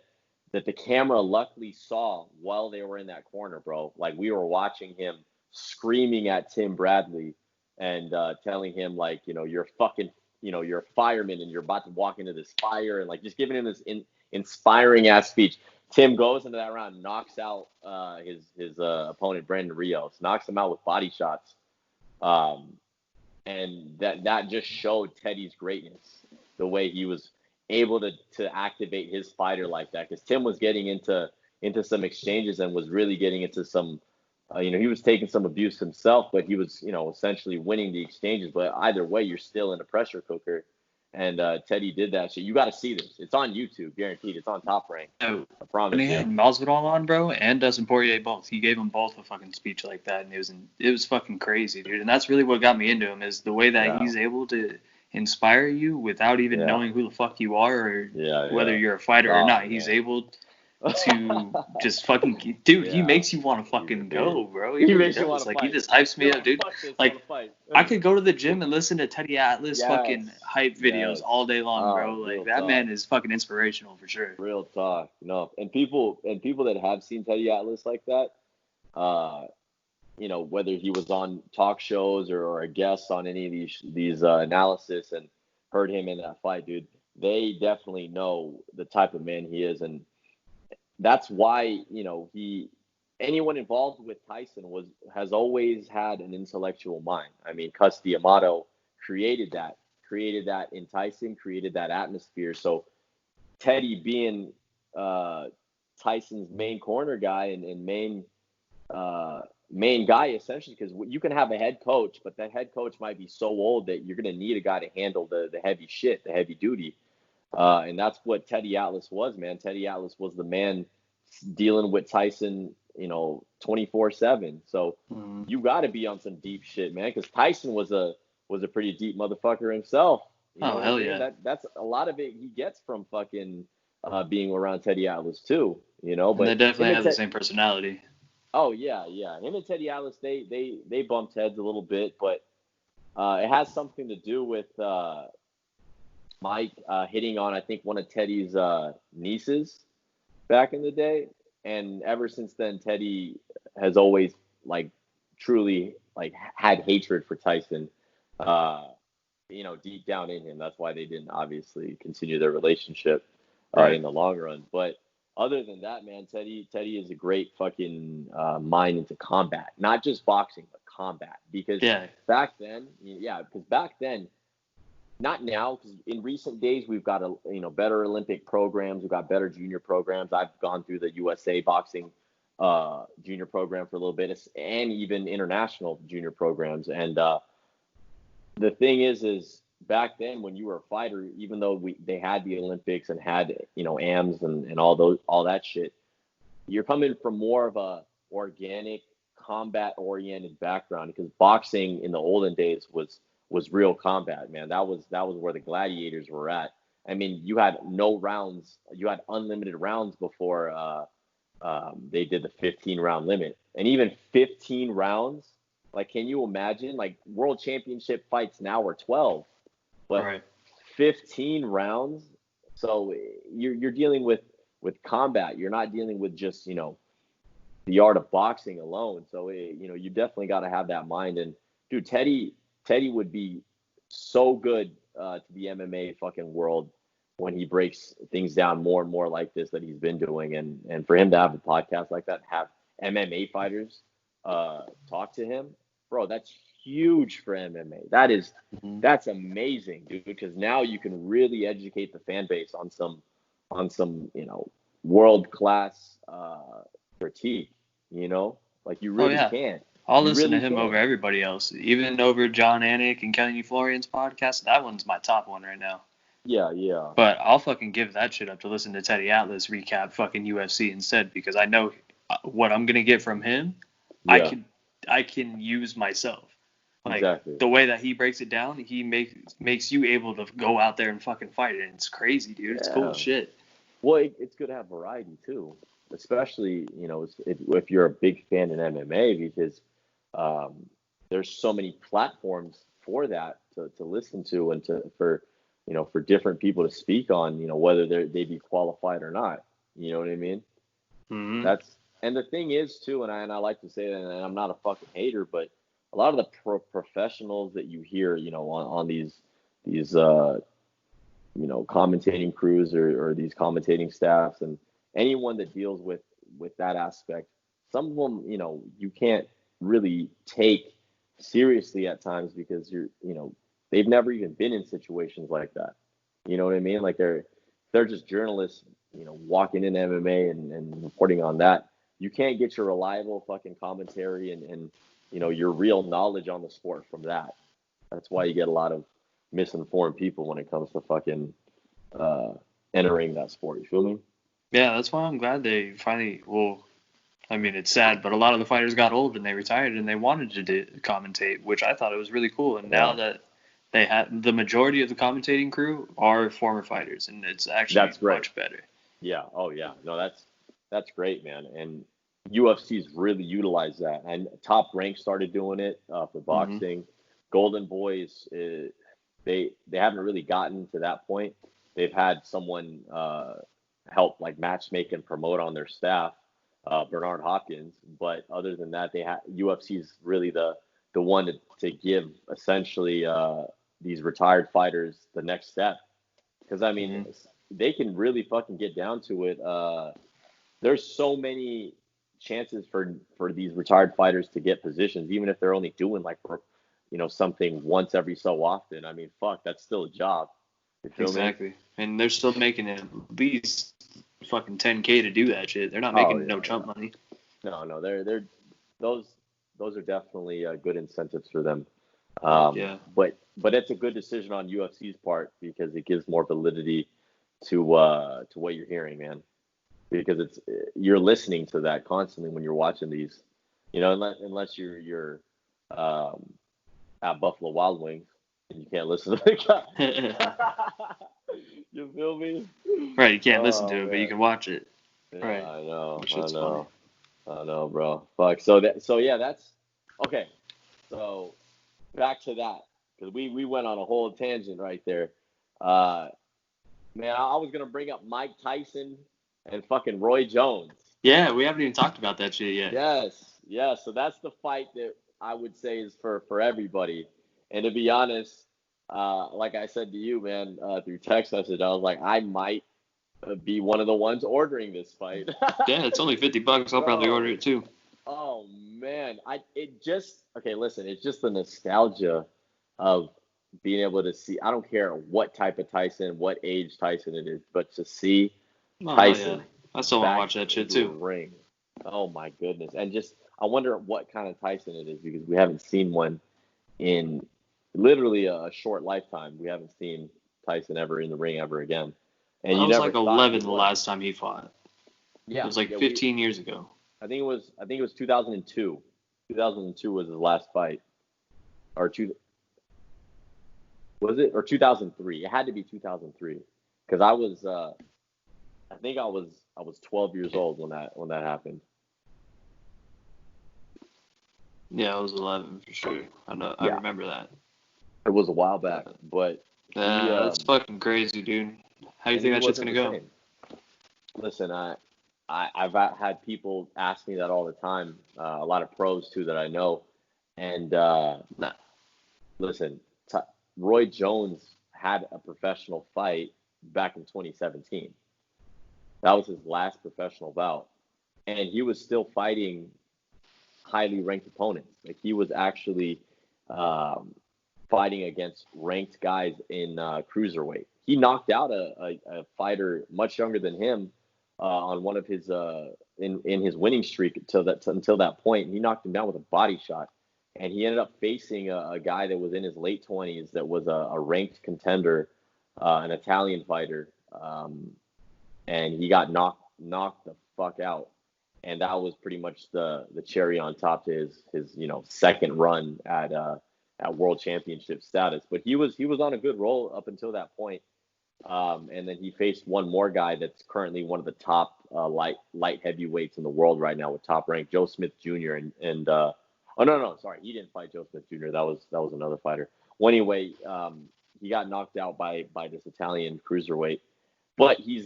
the camera luckily saw while they were in that corner, bro. Like we were watching him screaming at Tim Bradley and telling him like, you're fucking, you're a fireman and you're about to walk into this fire, and like just giving him this inspiring ass speech. Tim goes into that round, knocks out his opponent Brandon Rios, knocks him out with body shots. And that just showed Teddy's greatness, the way he was able to activate his fighter like that. Because Tim was getting into some exchanges and was really getting into some, he was taking some abuse himself, but he was, essentially winning the exchanges. But either way, you're still in a pressure cooker. And Teddy did that shit. You got to see this. It's on YouTube, guaranteed. It's on Top Rank. Oh, I promise. When he had Masvidal on, bro, and Dustin Poirier both, he gave them both a fucking speech like that, and it was fucking crazy, dude. And that's really what got me into him, is the way that he's able to inspire you without even knowing who the fuck you are or whether you're a fighter or not. He's able to just fucking, dude, he makes you want to fucking go, bro. He makes you want to fight. He just hypes me up, dude. Like, I could go to the gym and listen to Teddy Atlas fucking hype videos all day long, bro. Like, that man is fucking inspirational for sure. Real talk. No, and people that have seen Teddy Atlas like that, whether he was on talk shows or a guest on any of these analysis and heard him in that fight, dude, they definitely know the type of man he is. And that's why, anyone involved with Tyson has always had an intellectual mind. I mean, Cus D'Amato created that in Tyson, created that atmosphere. So Teddy being Tyson's main corner guy and main guy, essentially, because you can have a head coach, but that head coach might be so old that you're going to need a guy to handle the heavy shit, the heavy duty. And that's what Teddy Atlas was, man. Teddy Atlas was the man dealing with Tyson, 24/7. So you got to be on some deep shit, man, because Tyson was a pretty deep motherfucker himself. Hell yeah. That's a lot of it he gets from fucking being around Teddy Atlas too, But and they definitely have the same personality. Oh yeah. Him and Teddy Atlas, they bumped heads a little bit, but it has something to do with Mike hitting on, I think, one of Teddy's nieces back in the day, and ever since then Teddy has always truly had hatred for Tyson, deep down in him. That's why they didn't obviously continue their relationship in the long run. But other than that, man, Teddy is a great fucking mind into combat, not just boxing, but combat. Because Yeah. back then, not now, because in recent days we've got better Olympic programs, we've got better junior programs. I've gone through the USA boxing junior program for a little bit, and even international junior programs. And the thing is back then when you were a fighter, even though they had the Olympics and had AMs and all that shit, you're coming from more of a organic combat oriented background, because boxing in the olden days was real combat, man. That was where the gladiators were at. I mean, you had no rounds, you had unlimited rounds before they did the 15 round limit. And even 15 rounds, like, can you imagine? Like, world championship fights now are 12, but Right. 15 rounds. So you're dealing with combat. You're not dealing with just the art of boxing alone. So you definitely got to have that mind. And dude, Teddy would be so good to the MMA fucking world when he breaks things down more and more like this that he's been doing. And for him to have a podcast like that, have MMA fighters talk to him, bro, that's huge for MMA. That's amazing, dude, because now you can really educate the fan base on some world class critique, like you really can. I'll You listen to really him can. over everybody else, even over John Anik and Kenny Florian's podcast. That one's my top one right now. Yeah. But I'll fucking give that shit up to listen to Teddy Atlas recap fucking UFC instead, because I know what I'm gonna get from him. Yeah. I can use myself. Like, exactly. the way that he breaks it down, he makes you able to go out there and fucking fight it. And it's crazy, dude. It's cool as shit. Well, it's good to have variety too, especially if you're a big fan in MMA, because there's so many platforms for that to listen to, and for different people to speak on, whether they be qualified or not. You know what I mean? Mm-hmm. And the thing is too, and I like to say that, and I'm not a fucking hater, but a lot of the professionals that you hear, on these commentating crews or these commentating staffs, and anyone that deals with that aspect, some of them, you can't really take seriously at times, because they've never even been in situations like that. You know what I mean? Like, they're just journalists, walking in MMA and reporting on that. You can't get your reliable fucking commentary and your real knowledge on the sport from that. That's why you get a lot of misinformed people when it comes to fucking entering that sport. You feel me? Yeah, that's why I'm glad they finally. Well, I mean, it's sad, but a lot of the fighters got old and they retired and they wanted to commentate, which I thought it was really cool. And now that they have, the majority of the commentating crew are former fighters, and it's actually much better. Yeah. Oh yeah. No, that's great, man. And UFC's really utilized that. And Top Rank started doing it for boxing. Golden Boys, they haven't really gotten to that point. They've had someone help, like, matchmake and promote on their staff, Bernard Hopkins. But other than that, UFC's really the one to give essentially these retired fighters the next step. Because I mean, they can really fucking get down to it. There's so many chances for these retired fighters to get positions, even if they're only doing like something once every so often. I mean, fuck, that's still a job. You feel me? And they're still making at least fucking 10K to do that shit. They're not making no chump money. No, they're those are definitely good incentives for them. But it's a good decision on UFC's part, because it gives more validity to what you're hearing, man. Because you're listening to that constantly when you're watching these, unless you're at Buffalo Wild Wings and you can't listen to the guy. You feel me? Right, you can't listen to it, but you can watch it. Yeah, right. I know. Funny. I know, bro. Fuck. So that's okay. So back to that, because we went on a whole tangent right there. Man, I was gonna bring up Mike Tyson and fucking Roy Jones. Yeah, we haven't even talked about that shit yet. Yes. So that's the fight that I would say is for everybody. And to be honest, like I said to you, man, through text message, I was like, I might be one of the ones ordering this fight. Yeah, it's only $50. I'll probably order it too. Oh man, okay. Listen, it's just the nostalgia of being able to see. I don't care what type of Tyson, what age Tyson it is, but to see Tyson. Yeah. I still want to watch that shit too. Ring. Oh my goodness, and just I wonder what kind of Tyson it is because we haven't seen one in literally a short lifetime. We haven't seen Tyson ever in the ring ever again. And I was like 11 the last time he fought. Yeah, it was like 15 years ago. I think it was 2002. 2002 was his last fight, was it, or 2003? It had to be 2003 because I think I was 12 years old when that happened. Yeah, I was 11 for sure. I know. Yeah. I remember that. It was a while back, but that's fucking crazy, dude. How do you think that shit's gonna go? Listen, I've had people ask me that all the time. A lot of pros too that I know, and listen, Roy Jones had a professional fight back in 2017. That was his last professional bout, and he was still fighting highly ranked opponents. Like he was actually fighting against ranked guys in cruiserweight. He knocked out a fighter much younger than him on one of his in his winning streak until that point. He knocked him down with a body shot, and he ended up facing a guy that was in his late 20s that was a ranked contender, an Italian fighter, and he got knocked the fuck out. And that was pretty much the cherry on top to his second run at world championship status. But he was on a good roll up until that point. And then he faced one more guy that's currently one of the top light heavyweights in the world right now with top rank, Joe Smith Jr. And oh no, sorry, he didn't fight Joe Smith Jr. That was another fighter. Well, anyway, he got knocked out by this Italian cruiserweight, but he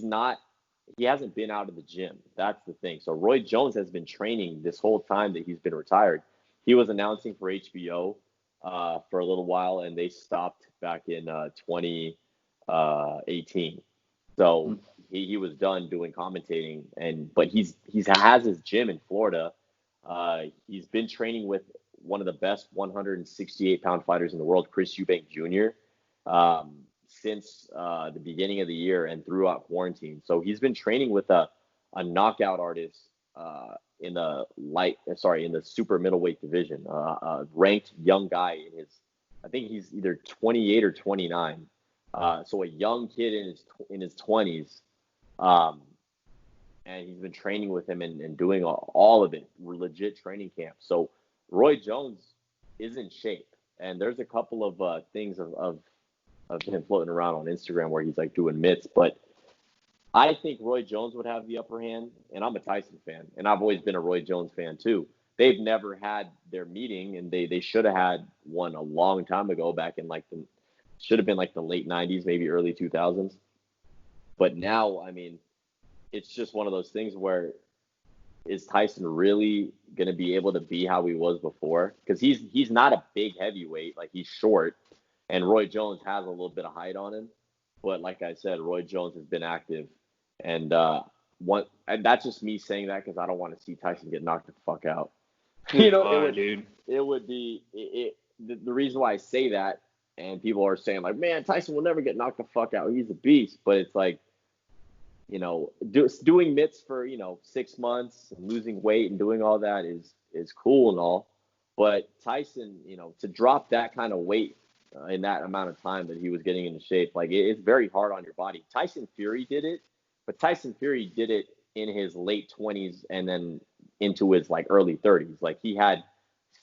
hasn't been out of the gym. That's the thing. So Roy Jones has been training this whole time that he's been retired. He was announcing for HBO for a little while, and they stopped back in 2018. So he was done doing commentating, but he has his gym in Florida. He's been training with one of the best 168-pound fighters in the world, Chris Eubank Jr. Since the beginning of the year and throughout quarantine. So he's been training with a knockout artist in the super middleweight division, a ranked young guy I think he's either 28 or 29. So a young kid in his 20s. And he's been training with him and doing all of it, legit training camp. So Roy Jones is in shape. And there's a couple of things of him floating around on Instagram where he's like doing mitts, but I think Roy Jones would have the upper hand, and I'm a Tyson fan, and I've always been a Roy Jones fan too. They've never had their meeting, and they should have had one a long time ago, back in should have been like the late 90s, maybe early 2000s. But now, I mean, it's just one of those things where is Tyson really going to be able to be how he was before? Because he's not a big heavyweight, like he's short. And Roy Jones has a little bit of height on him. But like I said, Roy Jones has been active. And that's just me saying that because I don't want to see Tyson get knocked the fuck out. The reason why I say that, and people are saying like, man, Tyson will never get knocked the fuck out. He's a beast. But it's like, doing mitts for, 6 months and losing weight and doing all that is cool and all. But Tyson, to drop that kind of weight in that amount of time that he was getting into shape, like it's very hard on your body. Tyson Fury did it, but Tyson Fury did it in his late 20s and then into his early 30s. Like he had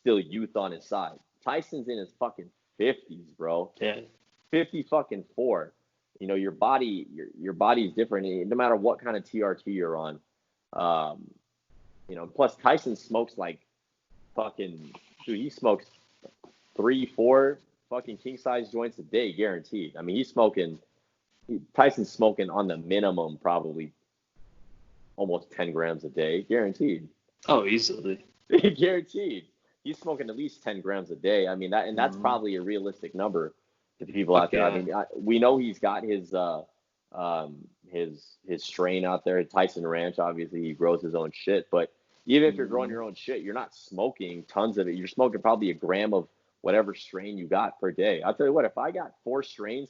still youth on his side. Tyson's in his fucking 50s, bro. Yeah. 50 fucking 4. Your body is different no matter what kind of TRT you're on. Plus Tyson smokes like fucking, dude, he smokes 3-4 fucking king size joints a day, guaranteed. I mean, Tyson's smoking on the minimum probably almost 10 grams a day, guaranteed. Oh, easily. Guaranteed. He's smoking at least 10 grams a day. I mean, that's probably a realistic number to people out there. Yeah. I mean, we know he's got his his strain out there. Tyson Ranch, obviously, he grows his own shit. But even if you're growing your own shit, you're not smoking tons of it. You're smoking probably a gram of whatever strain you got per day. I'll tell you what, if I got 4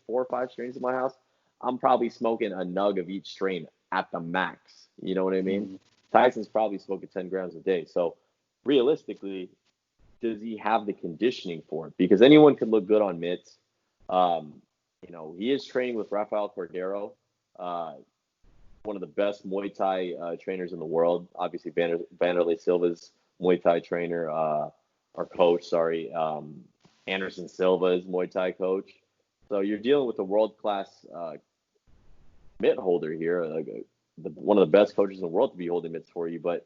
or 5 strains in my house, I'm probably smoking a nug of each strain at the max. You know what I mean? Tyson's probably smoking 10 grams a day. So realistically, does he have the conditioning for it? Because anyone can look good on mitts. He is training with Rafael Cordero, one of the best Muay Thai trainers in the world. Obviously, Vanderlei Silva's Muay Thai trainer, or coach, sorry. Anderson Silva is Muay Thai coach. So you're dealing with a world-class mitt holder here, one of the best coaches in the world to be holding mitts for you. But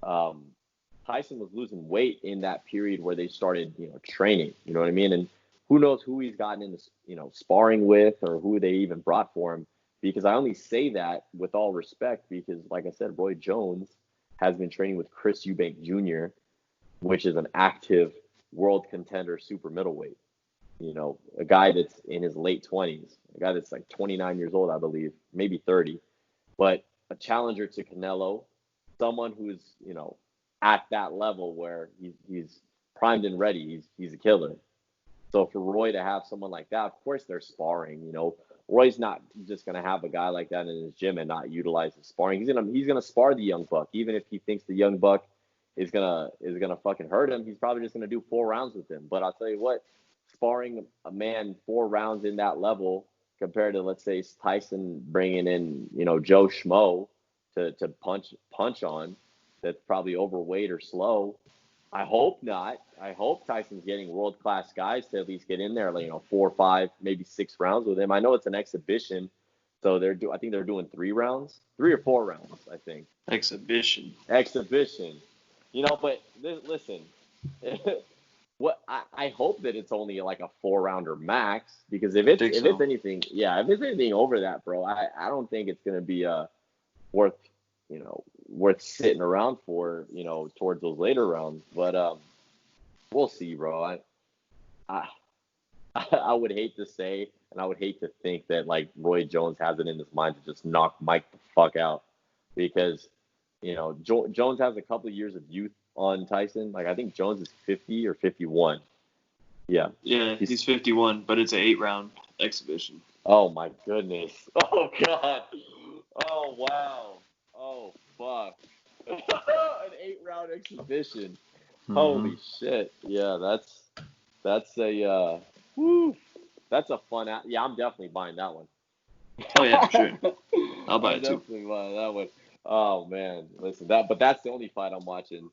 Tyson was losing weight in that period where they started, training. You know what I mean? And who knows who he's gotten into, sparring with, or who they even brought for him. Because I only say that with all respect because, like I said, Roy Jones has been training with Chris Eubank Jr., which is an active world contender super middleweight. A guy that's in his late 20s, a guy that's like 29 years old, I believe, maybe 30, but a challenger to Canelo, someone who's, at that level where he's primed and ready. He's a killer. So for Roy to have someone like that, of course they're sparring. Roy's not just gonna have a guy like that in his gym and not utilize his sparring. He's gonna spar the young buck, even if he thinks the young buck is gonna fucking hurt him. He's probably just gonna do 4 rounds with him. But I'll tell you what, sparring a man 4 rounds in that level compared to, let's say, Tyson bringing in Joe Schmo to punch on, that's probably overweight or slow. I hope not. I hope Tyson's getting world-class guys to at least get in there, 4, 5, maybe 6 rounds with him. I know it's an exhibition, so I think they're doing 3 rounds, 3 or 4 rounds, I think. Exhibition. But listen, what I hope that it's only like a 4-rounder max, because if it's anything over that, bro, I don't think it's gonna be worth sitting around for, towards those later rounds. But we'll see, bro. I would hate to say, and I would hate to think that like Roy Jones has it in his mind to just knock Mike the fuck out, because Jones has a couple of years of youth on Tyson. Like I think Jones is 50 or 51. Yeah. Yeah, he's 51, but it's an 8-round exhibition. Oh my goodness. Oh god. Oh wow. Oh fuck. An 8-round exhibition. Holy shit. Yeah, that's a that's a fun yeah, I'm definitely buying that one. Oh yeah, for sure. I'll buy it too. Definitely buying that one. Oh man, listen, but that's the only fight I'm watching.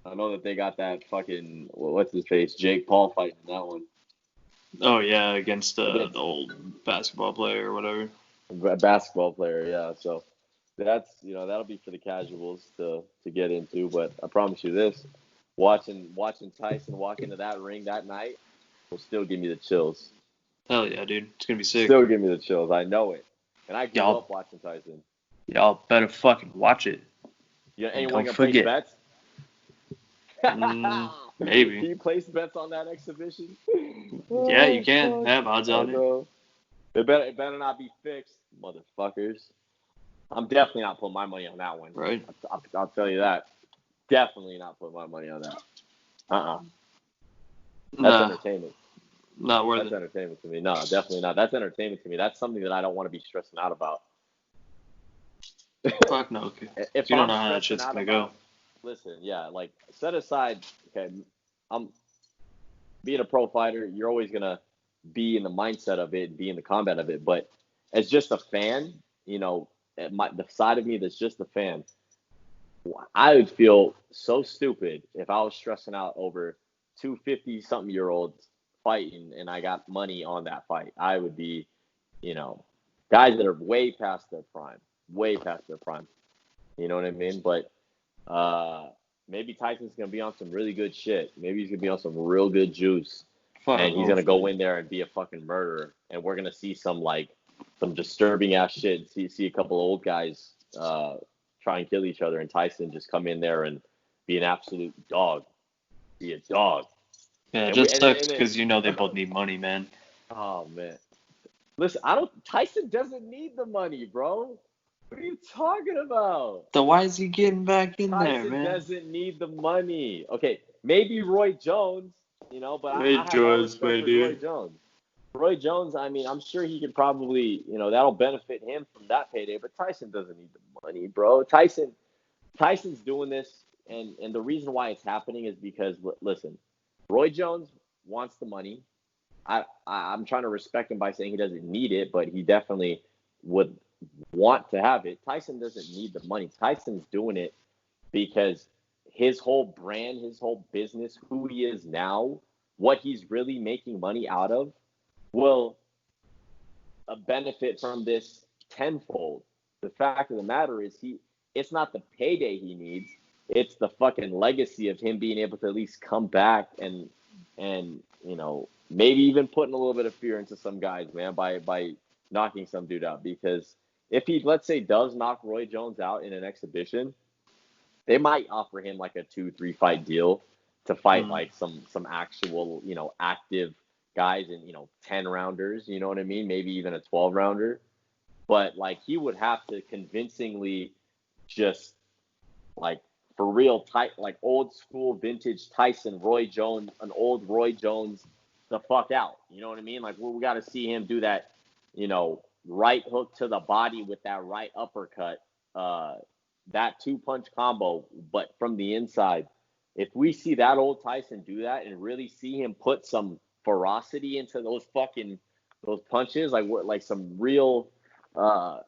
I know that they got that fucking what's his face, Jake Paul fighting that one. Oh yeah, against the old basketball player or whatever. Basketball player, yeah. So that's that'll be for the casuals to get into. But I promise you this, watching Tyson walk into that ring that night will still give me the chills. Hell yeah, dude, it's gonna be sick. Still give me the chills. I know it, and I grew up watching Tyson. Y'all better fucking watch it. Yeah, anyone gonna place bets? Maybe. Can you place bets on that exhibition? Yeah, you can. Have odds on it. It better not be fixed, motherfuckers. I'm definitely not putting my money on that one. Right. I'll tell you that. Definitely not putting my money on that. That's entertainment. Not worth it. That's entertainment to me. No, definitely not. That's entertainment to me. That's something that I don't want to be stressing out about. Fuck no. If you don't know how that shit's gonna go. Listen, yeah, like set aside. Okay, I'm being a pro fighter. You're always gonna be in the mindset of it, be in the combat of it. But as just a fan, the side of me that's just a fan, I would feel so stupid if I was stressing out over 2 50-something-year-olds fighting and I got money on that fight. I would be, guys that are way past their prime. You know what I mean? But maybe Tyson's going to be on some really good shit. Maybe he's going to be on some real good juice. And he's going to go in there and be a fucking murderer. And we're going to see some disturbing ass shit. See a couple of old guys try and kill each other, and Tyson just come in there and be an absolute dog. Be a dog. Yeah, it just sucks because they both need money, man. Oh, man. Listen, Tyson doesn't need the money, bro. What are you talking about? So why is he getting back in there, Tyson man? doesn't need the money. Okay, maybe Roy Jones, but I have all Jones, respect my for Roy dude. Jones. Roy Jones, I mean, I'm sure he could probably, that'll benefit him from that payday, but Tyson doesn't need the money, bro. Tyson's doing this, and the reason why it's happening is because, listen, Roy Jones wants the money. I'm trying to respect him by saying he doesn't need it, but he definitely would want to have it. Tyson doesn't need the money. Tyson's doing it because his whole brand, his whole business, who he is now, what he's really making money out of, will benefit from this tenfold. The fact of the matter is, it's not the payday he needs. It's the fucking legacy of him being able to at least come back and maybe even putting a little bit of fear into some guys, man, by knocking some dude out. Because if he, let's say, does knock Roy Jones out in an exhibition, they might offer him like a 2-3 fight deal to fight like some actual, active guys and 10 rounders, you know what I mean? Maybe even a 12 rounder. But like he would have to convincingly just like for real tight, like old school vintage Tyson, Roy Jones, an old Roy Jones the fuck out. You know what I mean? Like we got to see him do that, right hook to the body with that right uppercut, that 2-punch combo, but from the inside. If we see that old Tyson do that and really see him put some ferocity into those punches, like some real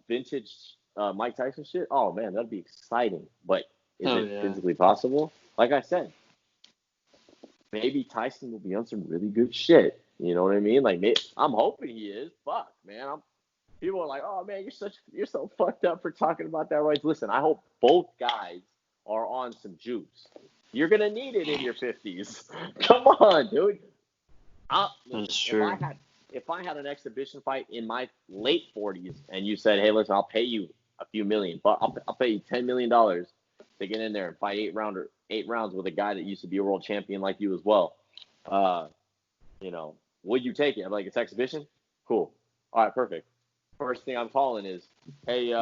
vintage Mike Tyson shit, oh man, that'd be exciting. But is it physically possible? Like I said, maybe Tyson will be on some really good shit. You know what I mean? Like I'm hoping he is. Fuck, man. People are like, oh man, you're so fucked up for talking about that, right? Listen, I hope both guys are on some juice. You're gonna need it in your 50s. Come on, dude. That's true. If I had an exhibition fight in my late 40s and you said, hey, listen, I'll pay you a few million, but I'll pay you $10 million to get in there and fight 8 rounds with a guy that used to be a world champion like you as well. Would you take it? I'm like, it's exhibition? Cool. All right, perfect. First thing I'm calling is, hey,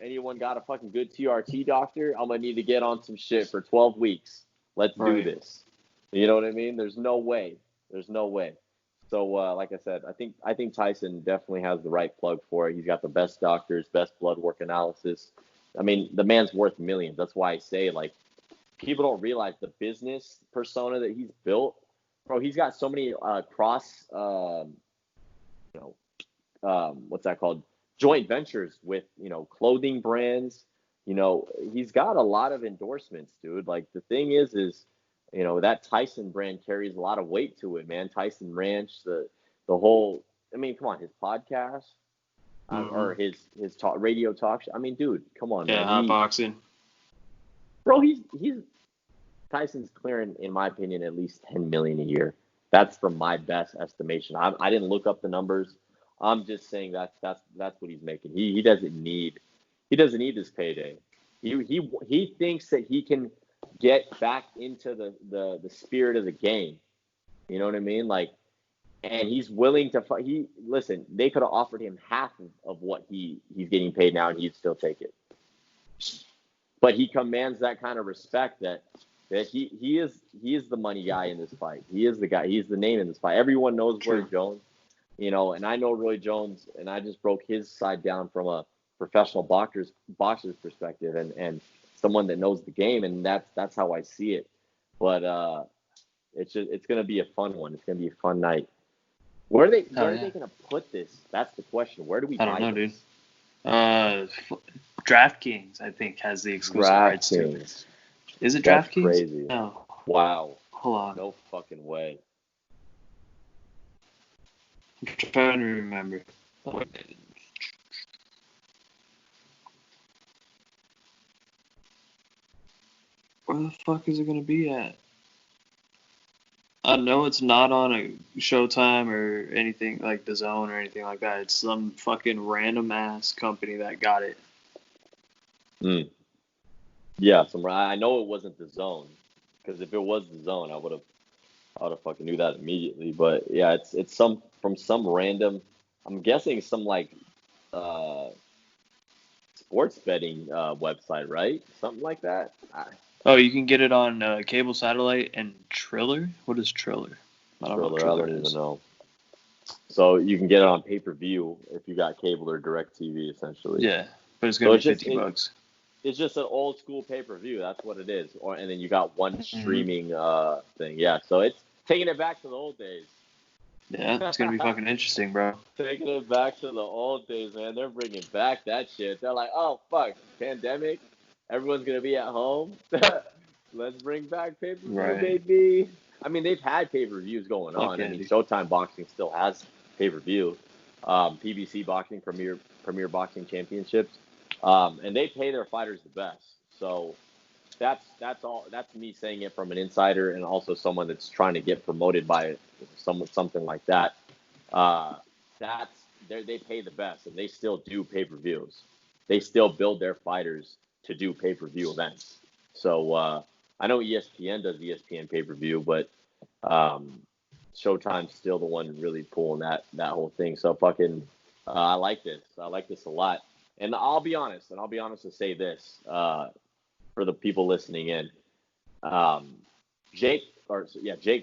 anyone got a fucking good TRT doctor? I'm going to need to get on some shit for 12 weeks. Let's do this. You know what I mean? There's no way. So, like I said, I think Tyson definitely has the right plug for it. He's got the best doctors, best blood work analysis. I mean, the man's worth millions. That's why I say, like, people don't realize the business persona that he's built. Bro, he's got so many what's that called? Joint ventures with, clothing brands. He's got a lot of endorsements, dude. Like, the thing is, that Tyson brand carries a lot of weight to it, man. Tyson Ranch, the whole, I mean, come on, his podcast or his radio talk show. I mean, dude, come on, man. Hot boxing. Bro, he's Tyson's clearing, in my opinion, at least $10 million a year. That's from my best estimation. I didn't look up the numbers. I'm just saying that's what he's making. He doesn't need this payday. He thinks that he can get back into the spirit of the game. You know what I mean? Like, and he's willing to fight. Listen, they could have offered him half of what he's getting paid now, and he'd still take it. But he commands that kind of respect that he is the money guy in this fight. He is the guy. He's the name in this fight. Everyone knows Roy Jones, and I know Roy Jones, and I just broke his side down from a professional boxer's perspective and someone that knows the game, and that's how I see it. But it's gonna be a fun one. It's gonna be a fun night. Where are they gonna put this? That's the question. Where do we? I don't know, dude. DraftKings, I think, has the exclusive rights to it. Is it DraftKings? Crazy. No. Wow. Hold on. No fucking way. I'm trying to remember. Where the fuck is it gonna be at? I know it's not on a Showtime or anything like The Zone or anything like that. It's some fucking random ass company that got it. Yeah, I know it wasn't The Zone, because if it was The Zone, I would have fucking knew that immediately. But yeah, it's from some random I'm guessing some like sports betting website, right? Something like that. Oh, you can get it on cable satellite and Triller. What is Triller? I don't know what I Triller don't is. even know. So you can get it on pay-per-view if you got cable or direct TV, essentially. Yeah, but it's gonna be $50. It's just an old school pay-per-view. That's what it is. And then you got one streaming thing. Yeah. So it's taking it back to the old days. Yeah, it's gonna be fucking interesting, bro. Taking it back to the old days, man. They're bringing back that shit. They're like, oh fuck, pandemic. Everyone's gonna be at home. Let's bring back pay-per-view, baby. I mean, they've had pay-per-views going on. I mean, Showtime Boxing still has pay-per-view. PBC Boxing, Premier Boxing Championships, and they pay their fighters the best. So that's all. That's me saying it from an insider and also someone that's trying to get promoted by something like that. They pay the best, and they still do pay-per-views. They still build their fighters to do pay-per-view events. So I know ESPN does ESPN pay-per-view, but Showtime's still the one really pulling that whole thing. So fucking, I like this. I like this a lot. And I'll be honest to say this for the people listening in. Jake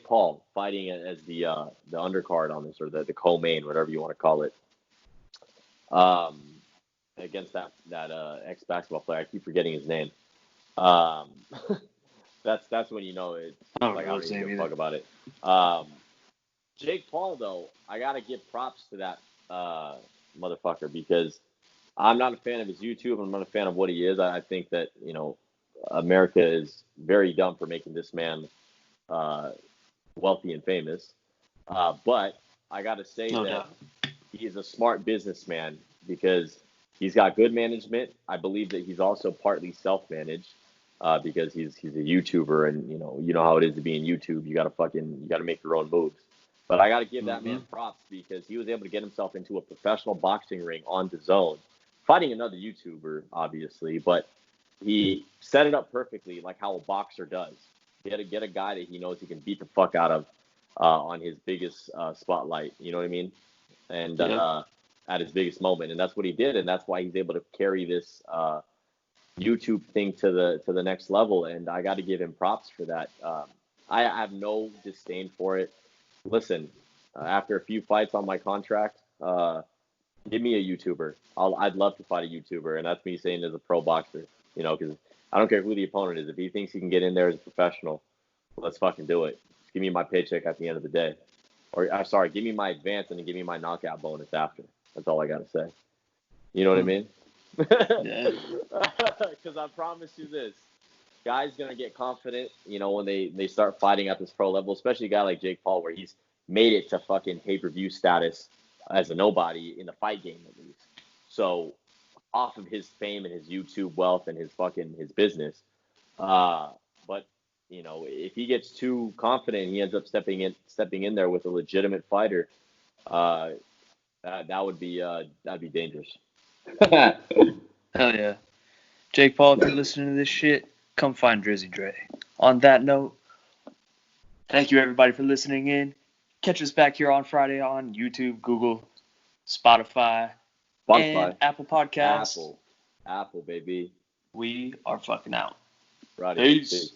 Paul fighting as the undercard on this, or the co-main, whatever you want to call it. Against that ex-basketball player. I keep forgetting his name. That's when you know it's like I don't even give a fuck about it. Jake Paul, though, I gotta give props to that motherfucker, because I'm not a fan of his YouTube. I'm not a fan of what he is. I think that, you know, America is very dumb for making this man wealthy and famous. But I gotta say that he is a smart businessman, because he's got good management. I believe that he's also partly self-managed. Because he's a YouTuber, and you know how it is to be in YouTube. You gotta make your own moves. But I gotta give that man props, because he was able to get himself into a professional boxing ring on DAZN, fighting another YouTuber, obviously, but he set it up perfectly, like how a boxer does. He had to get a guy that he knows he can beat the fuck out of on his biggest spotlight. You know what I mean? And at his biggest moment, and that's what he did, and that's why he's able to carry this YouTube thing to the next level, and I got to give him props for that. I have no disdain for it. Listen, after a few fights on my contract, give me a YouTuber. I'd love to fight a YouTuber, and that's me saying as a pro boxer, you know, because I don't care who the opponent is. If he thinks he can get in there as a professional, let's fucking do it. Just give me my paycheck at the end of the day, or sorry, give me my advance and then give me my knockout bonus after. That's all I gotta say. You know what I mean? Yeah. Because I promise you this, guys gonna get confident, you know, when they start fighting at this pro level, especially a guy like Jake Paul, where he's made it to fucking pay-per-view status as a nobody in the fight game, at least. So off of his fame and his YouTube wealth and his business, but you know, if he gets too confident, he ends up stepping in there with a legitimate fighter. That'd be dangerous. Hell yeah. Jake Paul, if you're listening to this shit, come find Drizzy Dre. On that note, thank you everybody for listening in. Catch us back here on Friday on YouTube, Google, Spotify, and Apple Podcasts. Apple, baby. We are fucking out. Peace.